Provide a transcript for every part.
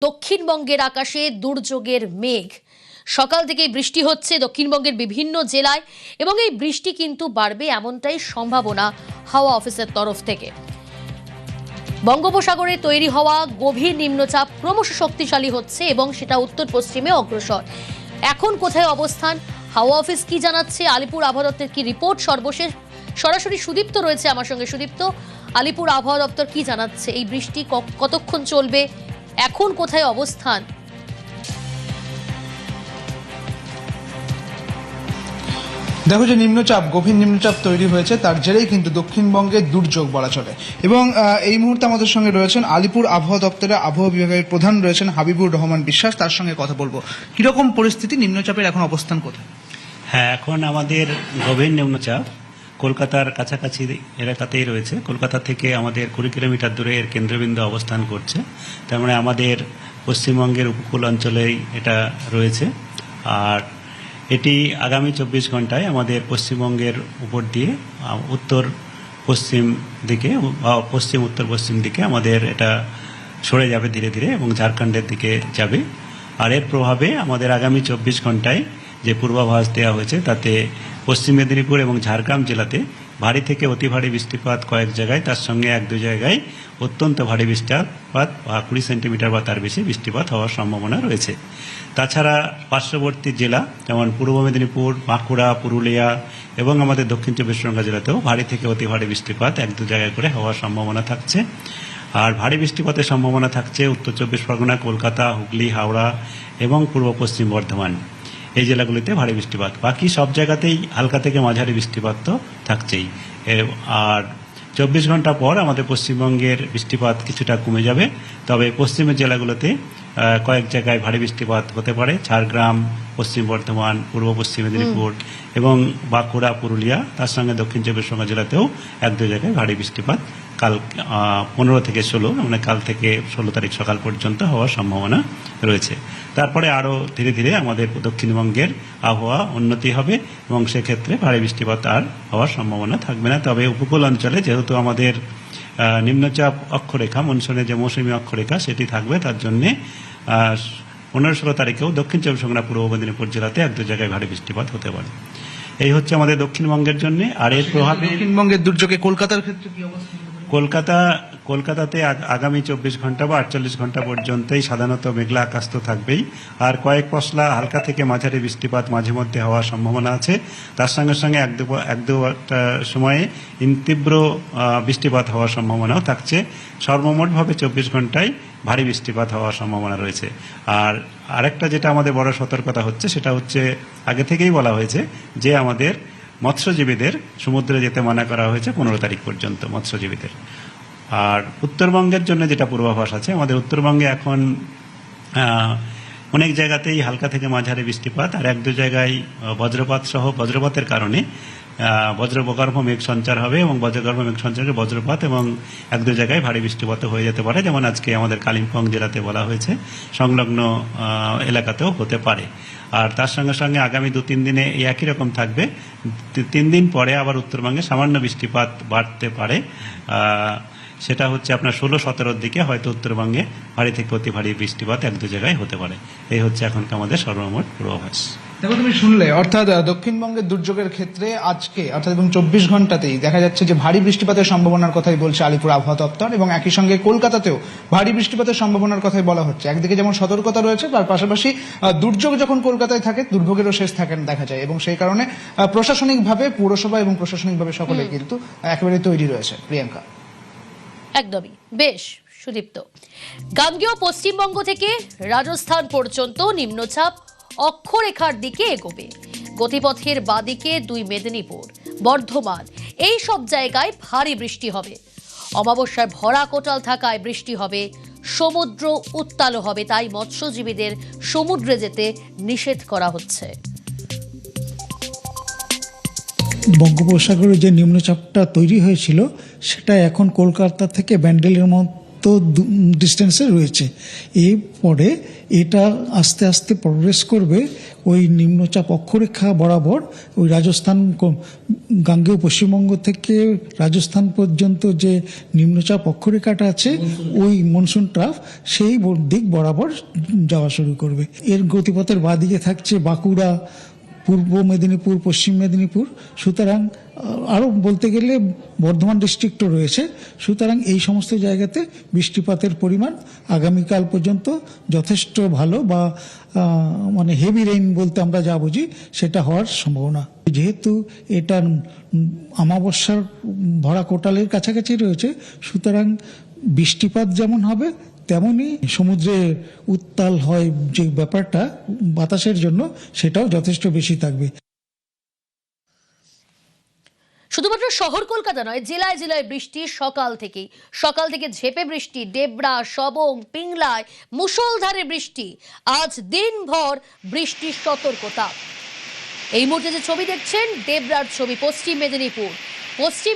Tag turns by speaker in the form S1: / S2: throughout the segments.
S1: দক্ষিণবঙ্গের আকাশে দুর্যোগের মেঘ। সকাল থেকেই বৃষ্টি হচ্ছে দক্ষিণবঙ্গের বিভিন্ন জেলায় এবং এই বৃষ্টি কিন্তু বাড়বে এমনটাই সম্ভাবনা হাওয়া অফিসের তরফ থেকে। বঙ্গোপসাগরে তৈরি হওয়া গভীর নিম্নচাপ ক্রমশ শক্তিশালী হচ্ছে এবং সেটা উত্তর পশ্চিমে অগ্রসর। এখন কোথায় অবস্থান, হাওয়া অফিস কি জানাচ্ছে, আলিপুর আবহাওয়া দপ্তরের কি রিপোর্ট, সর্বশেষ সরাসরি সুদীপ্ত রয়েছে আমার সঙ্গে। সুদীপ্ত, আলিপুর আবহাওয়া দপ্তর কি জানাচ্ছে, এই বৃষ্টি কতক্ষণ চলবে, এখন কোথায় অবস্থান?
S2: দেখো, যে নিম্নচাপ গভীর নিম্নচাপ তৈরি হয়েছে তার জেরেই কিন্তু দক্ষিণবঙ্গের দুর্যোগ বলা চলে। এবং এই মুহূর্তে আমাদের সঙ্গে রয়েছেন আলিপুর আবহাওয়া দপ্তরের আবহাওয়া বিভাগের প্রধান রয়েছেন হাবিবুর রহমান বিশ্বাস। তার সঙ্গে কথা বলবো। কিরকম পরিস্থিতি, নিম্নচাপের এখন অবস্থান কোথায়?
S3: হ্যাঁ, এখন আমাদের গভীর নিম্নচাপ কলকাতার কাছাকাছি এলাকাতেই রয়েছে। কলকাতা থেকে আমাদের 20 কিলোমিটার দূরে এর কেন্দ্রবিন্দু অবস্থান করছে। তার মানে আমাদের পশ্চিমবঙ্গের উপকূল অঞ্চলেই এটা রয়েছে। আর এটি আগামী 24 ঘন্টায় আমাদের পশ্চিমবঙ্গের উপর দিয়ে উত্তর পশ্চিম দিকে বা পশ্চিম উত্তর পশ্চিম দিকে আমাদের এটা সরে যাবে ধীরে ধীরে এবং ঝাড়খণ্ডের দিকে যাবে। আর এর প্রভাবে আমাদের আগামী 24 ঘন্টায় যে পূর্বাভাস দেওয়া হয়েছে তাতে পশ্চিম মেদিনীপুর এবং ঝাড়গ্রাম জেলাতে ভারী থেকে অতি ভারী বৃষ্টিপাত কয়েক জায়গায়, তার সঙ্গে 1-2 জায়গায় অত্যন্ত ভারী বৃষ্টিপাত বা 20 সেন্টিমিটার বা তার বেশি বৃষ্টিপাত হওয়ার সম্ভাবনা রয়েছে। তাছাড়া পার্শ্ববর্তী জেলা যেমন পূর্ব মেদিনীপুর, বাঁকুড়া, পুরুলিয়া এবং আমাদের দক্ষিণ 24 পরগনা জেলাতেও ভারী থেকে অতি ভারী বৃষ্টিপাত 1-2 জায়গায় করে হওয়ার সম্ভাবনা থাকছে। আর ভারী বৃষ্টিপাতের সম্ভাবনা থাকছে উত্তর 24 পরগনা, কলকাতা, হুগলি, হাওড়া এবং পূর্ব পশ্চিম বর্ধমান, এই জেলাগুলিতে ভারী বৃষ্টিপাত। বাকি সব জায়গাতেই হালকা থেকে মাঝারি বৃষ্টিপাত তো থাকছেই। আর 24 ঘন্টা পর আমাদের পশ্চিমবঙ্গের বৃষ্টিপাত কিছুটা কমে যাবে, তবে পশ্চিমের জেলাগুলোতে কয়েক জায়গায় ভারী বৃষ্টিপাত হতে পারে। ঝাড়গ্রাম, পশ্চিম বর্ধমান, পূর্ব পশ্চিম মেদিনীপুর এবং বাঁকুড়া, পুরুলিয়া, তার সঙ্গে দক্ষিণ 24 পরগনা জেলাতেও 1-2 জায়গায় ভারী বৃষ্টিপাত কাল 15 থেকে 16, মানে কাল থেকে 16 তারিখ সকাল পর্যন্ত হওয়ার সম্ভাবনা রয়েছে। তারপরে আরও ধীরে ধীরে আমাদের দক্ষিণবঙ্গের আবহাওয়া উন্নতি হবে এবং সেক্ষেত্রে ভারী বৃষ্টিপাত আর হওয়ার সম্ভাবনা থাকবে না। তবে উপকূল অঞ্চলে যেহেতু আমাদের নিম্নচাপ অক্ষরেখা, মনসুনের যে মৌসুমী অক্ষরেখা সেটি থাকবে, তার জন্যে 15-16 তারিখেও দক্ষিণ 24 পরগনা, পূর্ব মেদিনীপুর জেলাতে 1-2 জায়গায় ভারী বৃষ্টিপাত হতে পারে। এই হচ্ছে আমাদের দক্ষিণবঙ্গের জন্য। আর এর প্রভাবে
S2: দক্ষিণবঙ্গের দুর্যোগে কলকাতার ক্ষেত্রে কি অবস্থা?
S3: কলকাতাতে আগামী 24 ঘন্টা বা 48 ঘন্টা পর্যন্তই সাধারণত মেঘলা আকাশ তো থাকবেই। আর কয়েক পশলা হালকা থেকে মাঝারি বৃষ্টিপাত মাঝে মধ্যে হওয়ার সম্ভাবনা আছে। তার সঙ্গে সঙ্গে এক দু সময়ে তীব্র বৃষ্টিপাত হওয়ার সম্ভাবনাও থাকছে। সর্বমোটভাবে 24 ঘন্টায় ভারী বৃষ্টিপাত হওয়ার সম্ভাবনা রয়েছে। আর আরেকটা যেটা আমাদের বড় সতর্কতা হচ্ছে, সেটা হচ্ছে আগে থেকেই বলা হয়েছে যে আমাদের মৎস্যজীবীদের সমুদ্রে যেতে মানা করা হয়েছে 15 তারিখ পর্যন্ত মৎস্যজীবীদের। আর উত্তরবঙ্গের জন্য যেটা পূর্বাভাস আছে, আমাদের উত্তরবঙ্গে এখন অনেক জায়গাতেই হালকা থেকে মাঝারি বৃষ্টিপাত আর 1-2 জায়গায় বজ্রপাত সহ, বজ্রপাতের কারণে বজ্রগর্ভ মেঘ সঞ্চার হবে এবং বজ্রগর্ভ মেঘ সঞ্চারে বজ্রপাত এবং 1-2 জায়গায় ভারী বৃষ্টিপাত হয়ে যেতে পারে, যেমন আজকে আমাদের কালিম্পং জেলাতে বলা হয়েছে, সংলগ্ন এলাকাতেও হতে পারে। আর তার সঙ্গে সঙ্গে আগামী 2-3 দিনে একই রকম থাকবে। 3 দিন পরে আবার উত্তরবঙ্গে সামান্য বৃষ্টিপাত বাড়তে পারে। সেটা হচ্ছে আপনার 16-17 দিকে হয়তো উত্তরবঙ্গে ভারী থেকে অতি ভারী বৃষ্টিপাত 1-2 জায়গায় হতে পারে। এই হচ্ছে এখনকার আমাদের সর্বমোট পূর্বাভাস।
S2: দেখো, তুমি শুনলে, অর্থাৎ দক্ষিণবঙ্গের দুর্যোগের ক্ষেত্রে আজকে অর্থাৎ এবং 24 ঘন্টাতেই দেখা যাচ্ছে যে ভারী বৃষ্টিপাতের সম্ভাবনার কথাই বলছে আলিপুর আবহাওয়া দপ্তর, এবং একই সঙ্গে কলকাতাতেও ভারী বৃষ্টিপাতের সম্ভাবনার কথাই বলা হচ্ছে। একদিকে যেমন সতর্কতা রয়েছে, তার পাশাপাশি দুর্যোগ যখন কলকাতায় থাকে দুর্ভোগেরও শেষ থাকে না দেখা যায়, এবং সেই কারণে প্রশাসনিকভাবে পুরসভা এবং প্রশাসনিকভাবে সকলে কিন্তু একেবারে তৈরি রয়েছে। প্রিয়াঙ্কা,
S1: একদমই। বেশ সুদীপ্ত, গাঙ্গেয় পশ্চিমবঙ্গ থেকে রাজস্থান পর্যন্ত নিম্নচাপ অক্ষরেখার দিকে এগোবে। গতিপথের বাদিকে 2 মেদিনীপুর, বর্ধমান, এই সব জায়গায় ভারী বৃষ্টি হবে। অমাবস্যায় ভরা কোটাল থাকায় বৃষ্টি হবে, সমুদ্র উত্তাল হবে, তাই মৎস্যজীবীদের সমুদ্রে যেতে নিষেধ করা হচ্ছে।
S4: বঙ্গোপসাগরে যে নিম্নচাপটা তৈরি হয়েছিল সেটা এখন কলকাতা থেকে ব্যান্ডেলের ডিস্টেন্সে রয়েছে। এরপরে এটা আস্তে আস্তে প্রগ্রেস করবে ওই নিম্নচাপ অক্ষরেখা বরাবর ওই রাজস্থান গাঙ্গেয় পশ্চিমবঙ্গ থেকে রাজস্থান পর্যন্ত যে নিম্নচাপ অক্ষরেখাটা আছে ওই মনসুন ট্রাফ সেই দিক বরাবর যাওয়া শুরু করবে। এর গতিপথের বাঁদিকে থাকছে বাঁকুড়া, পূর্ব মেদিনীপুর, পশ্চিম মেদিনীপুর, সুতরাং আরও বলতে গেলে বর্ধমান ডিস্ট্রিক্টও রয়েছে। সুতরাং এই সমস্ত জায়গাতে বৃষ্টিপাতের পরিমাণ আগামীকাল পর্যন্ত যথেষ্ট ভালো বা মানে হেভি রেইন বলতে আমরা যা বুঝি সেটা হওয়ার সম্ভাবনা। যেহেতু এটা অমাবস্যার ভরা কোটালের কাছাকাছি রয়েছে, সুতরাং বৃষ্টিপাত যেমন হবে তেমনই সমুদ্রে উত্তাল হয় যে ব্যাপারটা বাতাসের জন্য, সেটাও যথেষ্ট বেশি থাকবে।
S1: শুধুমাত্র শহর কলকাতা নয়, জেলায় জেলায় বৃষ্টি সকাল থেকে ঝেঁপে বৃষ্টি, ডেবরা, সবং, পিংলায় মুষলধারে বৃষ্টি। আজ দিনভর বৃষ্টির সতর্কতা। এই মুহূর্তে যে ছবি দেখছেন ডেবরার ছবি। পশ্চিম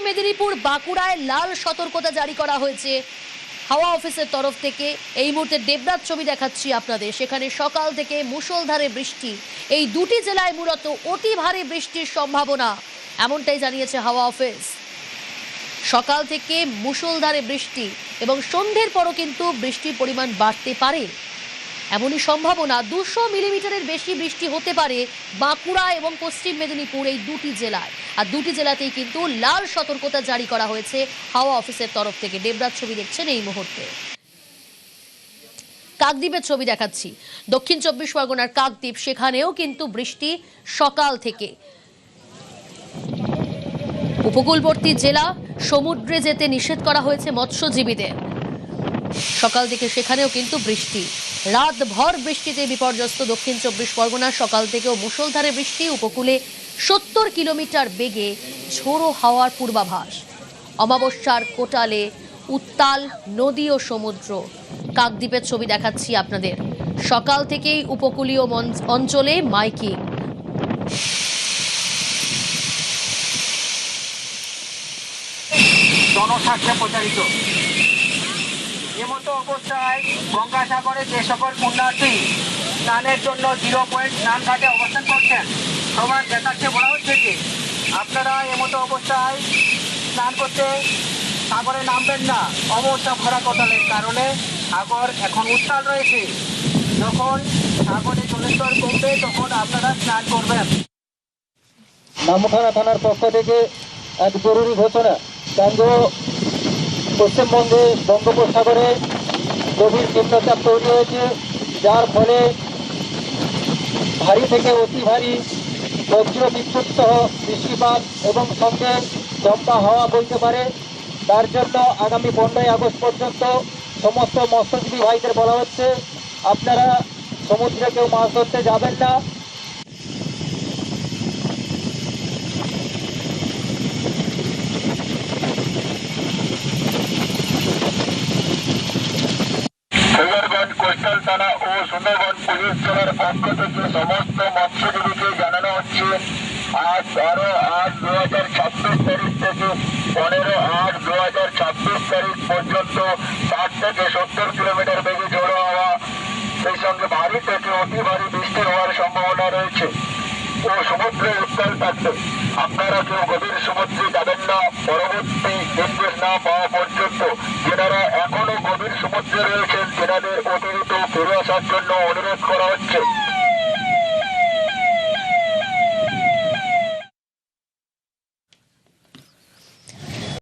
S1: মেদিনীপুর বাঁকুড়ায় লাল সতর্কতা জারি করা হয়েছে হাওয়া অফিসের তরফ থেকে। এই মুহূর্তে ডেবরার ছবি দেখাচ্ছি আপনাদের। সেখানে সকাল থেকে মুষলধারে বৃষ্টি। এই দুটি জেলায় মূলত অতি ভারী বৃষ্টির সম্ভাবনা, এমনটাই জানিয়েছে হাওয়া অফিস। সকাল থেকে মুষলধারে বৃষ্টি এবং সন্ধ্যের পরও কিন্তু বৃষ্টির পরিমাণ বাড়তে পারে, এমনই সম্ভাবনা। 200 মিলিমিটারের বেশি বৃষ্টি হতে পারে বাঁকুড়া এবং পশ্চিম মেদিনীপুর এই দুটি জেলায়। আর দুটি জেলাতেই কিন্তু লাল সতর্কতা জারি করা হয়েছে হাওয়া অফিসের তরফ থেকে। ডেবরার ছবি দেখছেন এই মুহূর্তে। কাকদ্বীপের ছবি দেখাচ্ছি। দক্ষিণ 24 পরগনার কাকদ্বীপ, সেখানেও কিন্তু বৃষ্টি সকাল থেকে। উপকূলবর্তী জেলা, সমুদ্রে যেতে নিষেধ করা হয়েছে মৎস্যজীবীদের। সকাল থেকে সেখানেও কিন্তু বৃষ্টি। রাতভর বৃষ্টিতে বিপর্যস্ত দক্ষিণ 24 পরগনা। সকাল থেকেও মুষলধারে বৃষ্টি। উপকূলে 70 কিলোমিটার বেগে ঝোড়ো হাওয়ার পূর্বাভাস। অমাবস্যার কোটালে উত্তাল নদী ও সমুদ্র। কাকদ্বীপের ছবি দেখাচ্ছি আপনাদের। সকাল থেকেই উপকূলীয় অঞ্চলে মাইকিং।
S5: জনস্বার্থে প্রচারিত এমতো অবস্থায় গঙ্গাসাগরে যে সকল পুণ্যার্থী স্নানের জন্য 0 পয়েন্ট স্নান ঘাটে অবস্থান করছেন, সবার দেখাচ্ছে বলা হচ্ছে যে আপনারা এমতো অবস্থায় স্নান করতে সাগরে নামবেন না। অবস্থা ভরা কোটালের কারণে সাগর এখন উত্তাল রয়েছে। যখন সাগরে জলস্তর কমবে তখন আপনারা স্নান করবেন।
S6: নামখানা থানার পক্ষ থেকে এক জরুরি ঘোষণা। পশ্চিমবঙ্গে বঙ্গোপসাগরে গভীর নিম্নচাপ তৈরি হয়েছে, যার ফলে ভারী থেকে অতি ভারী বজ্র বিদ্যুৎ সহ বৃষ্টিপাত এবং সঙ্গে দমকা হাওয়া বইতে পারে। তার জন্য আগামী 15ই আগস্ট পর্যন্ত সমস্ত মৎস্যজীবী ভাইদের বলা হচ্ছে আপনারা সমুদ্রে কেউ মাছ ধরতে যাবেন না।
S7: কোস্টাল থানা ও সুন্দরবন পুলিশ থানার পক্ষ থেকে সমস্ত মৎস্যজীবীকে জানানো হচ্ছে আজ 12/8/2026 তারিখ থেকে 15/8/2026 তারিখ পর্যন্ত 60 থেকে 70 কিলোমিটার বেগে ঝোড়ো হাওয়া, সেই সঙ্গে ভারী থেকে অতি ভারী বৃষ্টি হওয়ার সম্ভাবনা রয়েছে ও সমুদ্রে উত্তাল থাকবে। আপনারা কেউ গভীর সমুদ্রে যাবেন না পরবর্তী নির্দেশ না পাওয়া পর্যন্ত। যেনারা এখনো গভীর সমুদ্রে রয়েছেন, তেনাদের অতিরিক্ত ফিরে আসার জন্য অনুরোধ করা হচ্ছে।